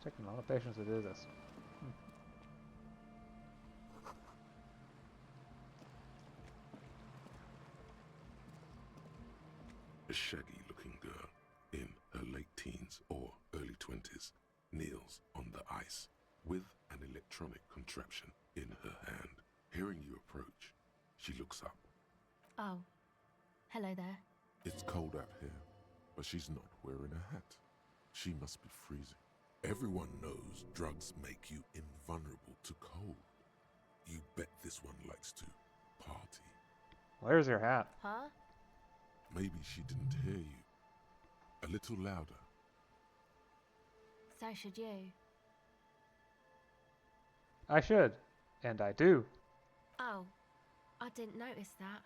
Taking a lot of patience to do this. A shaggy-looking girl in her late teens or early 20s kneels on the ice with an electronic contraption in her hand. Hearing you approach, she looks up. Oh. Hello there. It's cold out here, but she's not wearing a hat. She must be freezing. Everyone knows drugs make you invulnerable to cold. You bet this one likes to party. Where's your hat? Huh? Maybe she didn't hear you. A little louder. So should you. I should. And I do. Oh. I didn't notice that.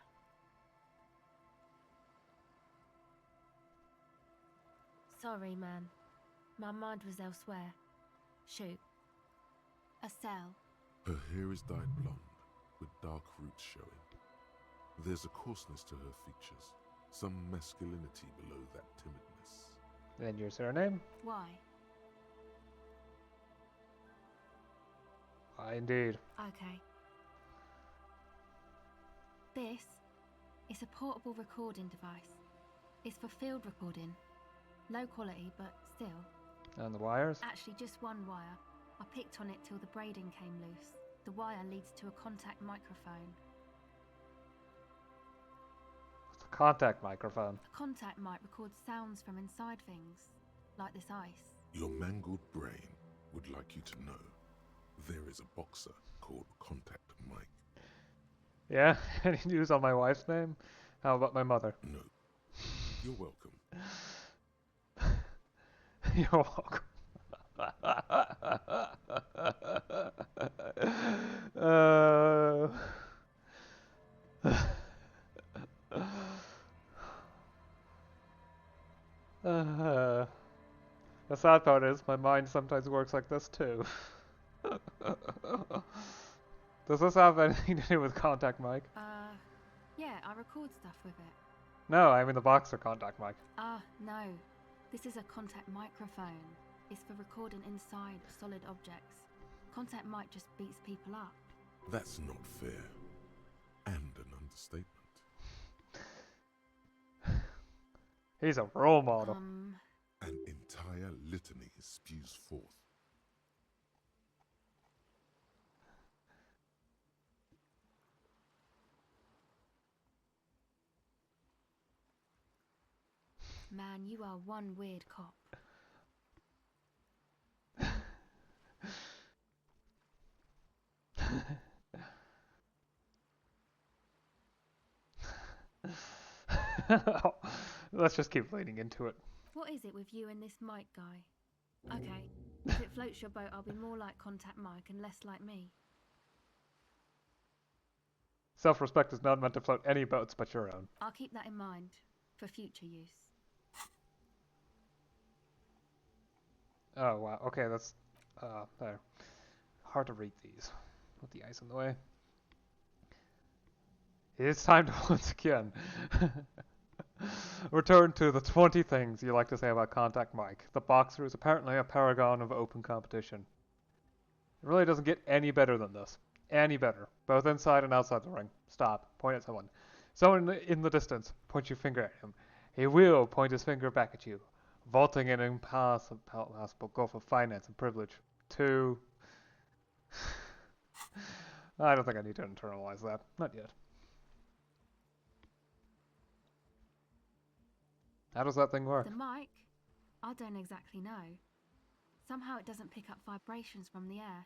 Sorry, man. My mind was elsewhere. Shoot. A cell. Her hair is dyed blonde, with dark roots showing. There's a coarseness to her features, some masculinity below that timidness. And your surname? Why? Indeed. Okay. This is a portable recording device. It's for field recording. Low quality, but still. And the wires? Actually, just one wire. I picked on it till the braiding came loose. The wire leads to a contact microphone. It's a contact microphone. A contact mic records sounds from inside things, like this ice. Your mangled brain would like you to know there is a boxer called Contact Mike. Yeah? Any news on my wife's name? How about my mother? No. You're welcome. You're welcome. The sad part is, my mind sometimes works like this too. Does this have anything to do with Contact Mike? Yeah, I record stuff with it. No, I mean the boxer Contact Mike. No. This is a contact microphone. It's for recording inside solid objects. Contact mic just beats people up. That's not fair. And an understatement. He's a role model. An entire litany spews forth. Man, you are one weird cop. Let's just keep leaning into it. What is it with you and this Mike guy? Okay, if it floats your boat, I'll be more like Contact Mike and less like me. Self-respect is not meant to float any boats but your own. I'll keep that in mind for future use. Oh wow. Okay, that's there. Hard to read these with the ice in the way. It's time to once again return to the 20 things you like to say about Contact Mike. The boxer is apparently a paragon of open competition. It really doesn't get any better than this. Any better. Both inside and outside the ring. Stop. Point at someone. Someone in the distance. Point your finger at him. He will point his finger back at you. Vaulting an impossible gulf of finance and privilege. 2. I don't think I need to internalize that. Not yet. How does that thing work? The mic? I don't exactly know. Somehow it doesn't pick up vibrations from the air.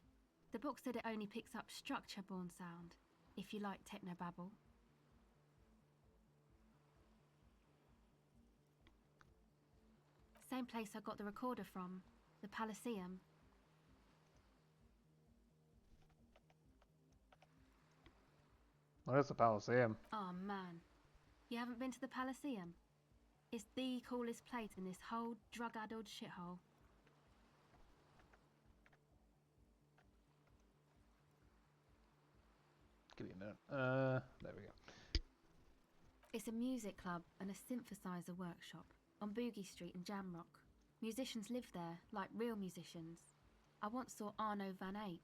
The book said it only picks up structure-borne sound, if you like technobabble. Same place I got the recorder from, the Palaceum. What is the Palaceum? Oh man, you haven't been to the Palaceum? It's the coolest place in this whole drug-addled shithole. Give me a minute. There we go. It's a music club and a synthesizer workshop on Boogie Street in Jamrock. Musicians live there, like real musicians. I once saw Arno van Eyck.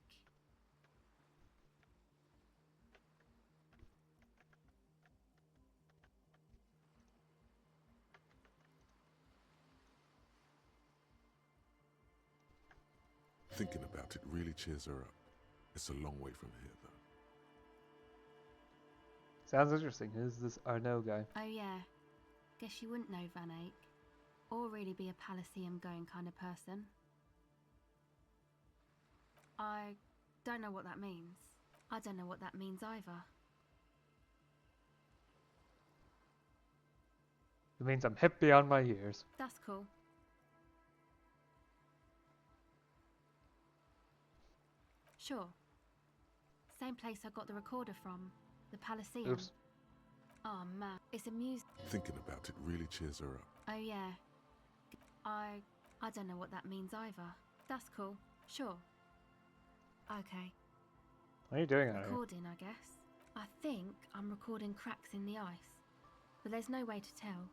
Thinking about it really cheers her up. It's a long way from here, though. Sounds interesting. Who's this Arnaud guy? Oh yeah, guess you wouldn't know Van Eyck. Or really be a Palaceum going kind of person. I don't know what that means. I don't know what that means either. It means I'm hip beyond my years. That's cool. Sure. Same place I got the recorder from, the Palaceum. Oops. Oh man, it's a music. Thinking about it really cheers her up. Oh yeah. I don't know what that means either. That's cool. Sure. Okay. What are you doing out here? Recording, I guess. I think I'm recording cracks in the ice. But there's no way to tell.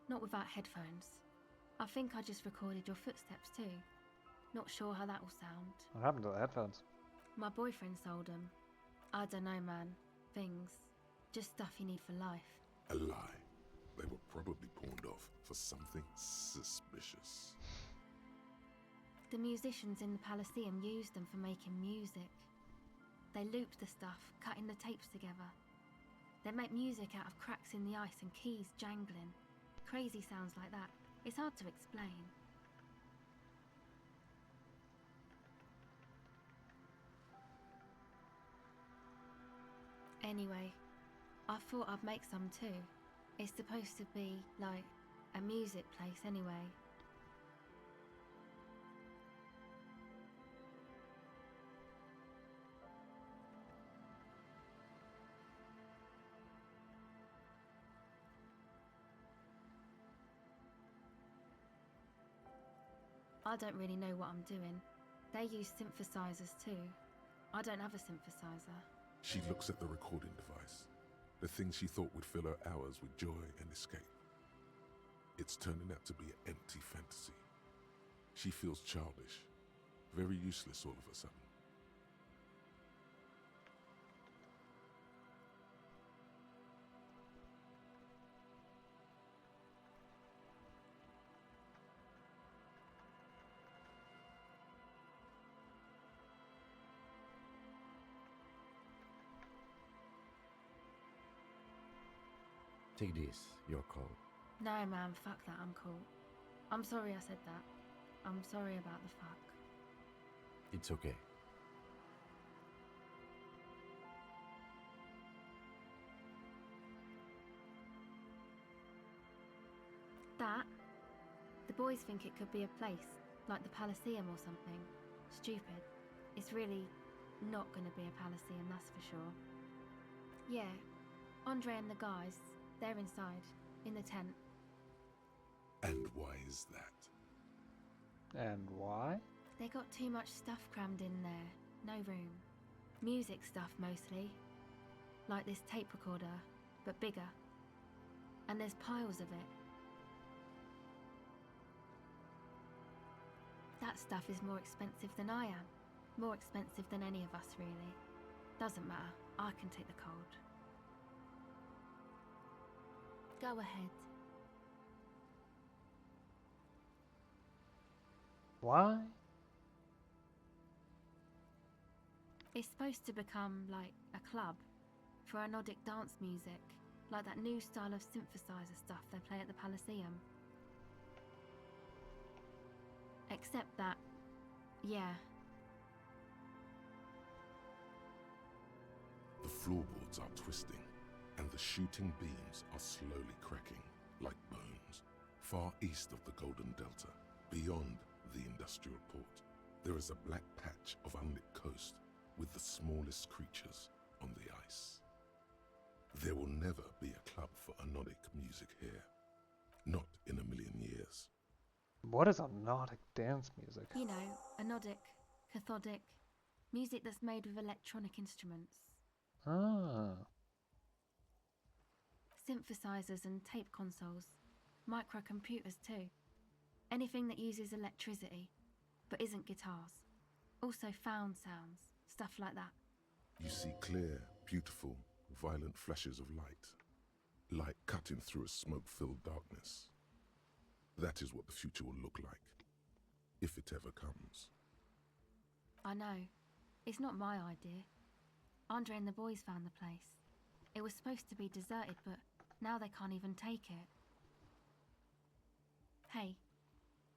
Not without headphones. I think I just recorded your footsteps too. Not sure how that will sound. What happened to the headphones? My boyfriend sold them. I don't know, man. Things. Just stuff you need for life. A lie. They were probably pawned off for something suspicious. The musicians in the Palaceum used them for making music. They looped the stuff, cutting the tapes together. They make music out of cracks in the ice and keys jangling. Crazy sounds like that. It's hard to explain. Anyway, I thought I'd make some too. It's supposed to be, like, a music place anyway. I don't really know what I'm doing. They use synthesizers too. I don't have a synthesizer. She looks at the recording device. The thing she thought would fill her hours with joy and escape. It's turning out to be an empty fantasy. She feels childish, very useless all of a sudden. Take this, your call. No, man, fuck that, I'm cool. I'm sorry I said that. I'm sorry about the fuck. It's okay. That? The boys think it could be a place, like the Palaceum or something. Stupid. It's really not gonna be a Palaceum, that's for sure. Yeah, Andre and the guys, they're inside, in the tent. And why is that? And why? They got too much stuff crammed in there. No room. Music stuff mostly. Like this tape recorder, but bigger. And there's piles of it. That stuff is more expensive than I am. More expensive than any of us, really. Doesn't matter. I can take the cold. Go ahead. Why? It's supposed to become like a club for anodic dance music, like that new style of synthesizer stuff they play at the Palaceum. Except that, yeah, The floorboards are twisting, and the shooting beams are slowly cracking, like bones. Far east of the Golden Delta, beyond the industrial port, there is a black patch of unlit coast with the smallest creatures on the ice. There will never be a club for anodic music here. Not in a million years. What is anodic dance music? you know, anodic, cathodic, music that's made with electronic instruments. Ah. Synthesizers and tape consoles, microcomputers too. Anything that uses electricity, but isn't guitars. Also found sounds, stuff like that. You see clear, beautiful, violent flashes of light. Light cutting through a smoke-filled darkness. That is what the future will look like, if it ever comes. I know. It's not my idea. Andre and the boys found the place. It was supposed to be deserted, but now they can't even take it. Hey,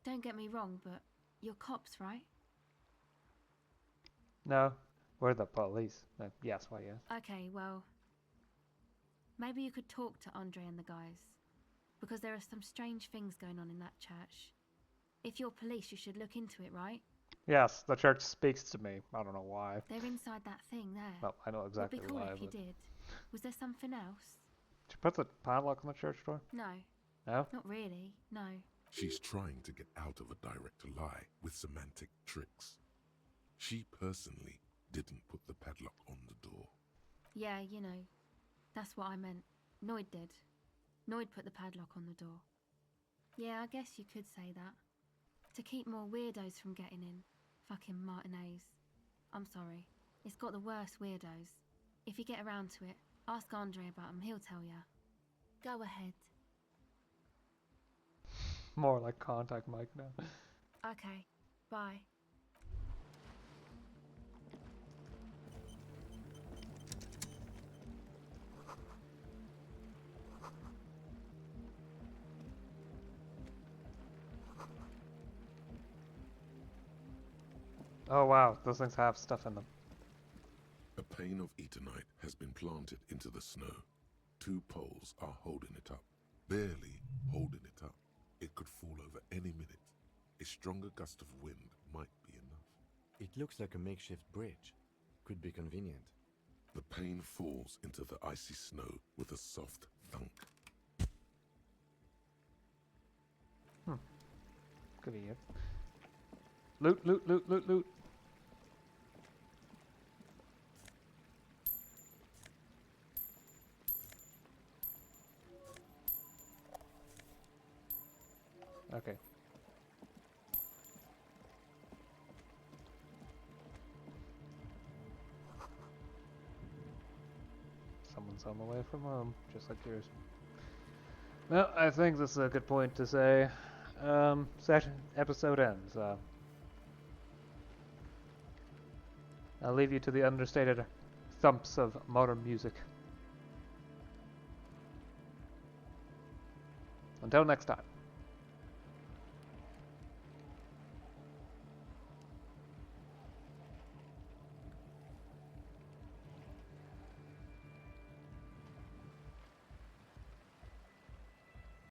don't get me wrong, but you're cops, right? No, we're the police. Yes, why yes? Okay, well, maybe you could talk to Andre and the guys, because there are some strange things going on in that church. If you're police, you should look into it, right? Yes, the church speaks to me. I don't know why. They're inside that thing there. Well, I know exactly Would be cool why, if you but... did. Was there something else? Did you put the padlock on the church door? No, No? not really, no. She's trying to get out of a direct lie with semantic tricks. She personally didn't put the padlock on the door. Yeah, you know, that's what I meant. Noid did. Noid put the padlock on the door. Yeah, I guess you could say that. To keep more weirdos from getting in. Fucking Martinaise. I'm sorry. It's got the worst weirdos. If you get around to it, ask Andre about him, he'll tell ya. Go ahead. More like contact Mike now. Okay, bye. Oh wow, those things have stuff in them. A pane of Eternite has been planted into the snow. 2 poles are holding it up. Barely holding it up. It could fall over any minute. A stronger gust of wind might be enough. It looks like a makeshift bridge. Could be convenient. The pane falls into the icy snow with a soft thunk. Convenient. Loot, loot, loot, loot, loot. Okay. Someone's home away from home, just like yours. Well, I think this is a good point to say. Episode ends. I'll leave you to the understated thumps of modern music. Until next time.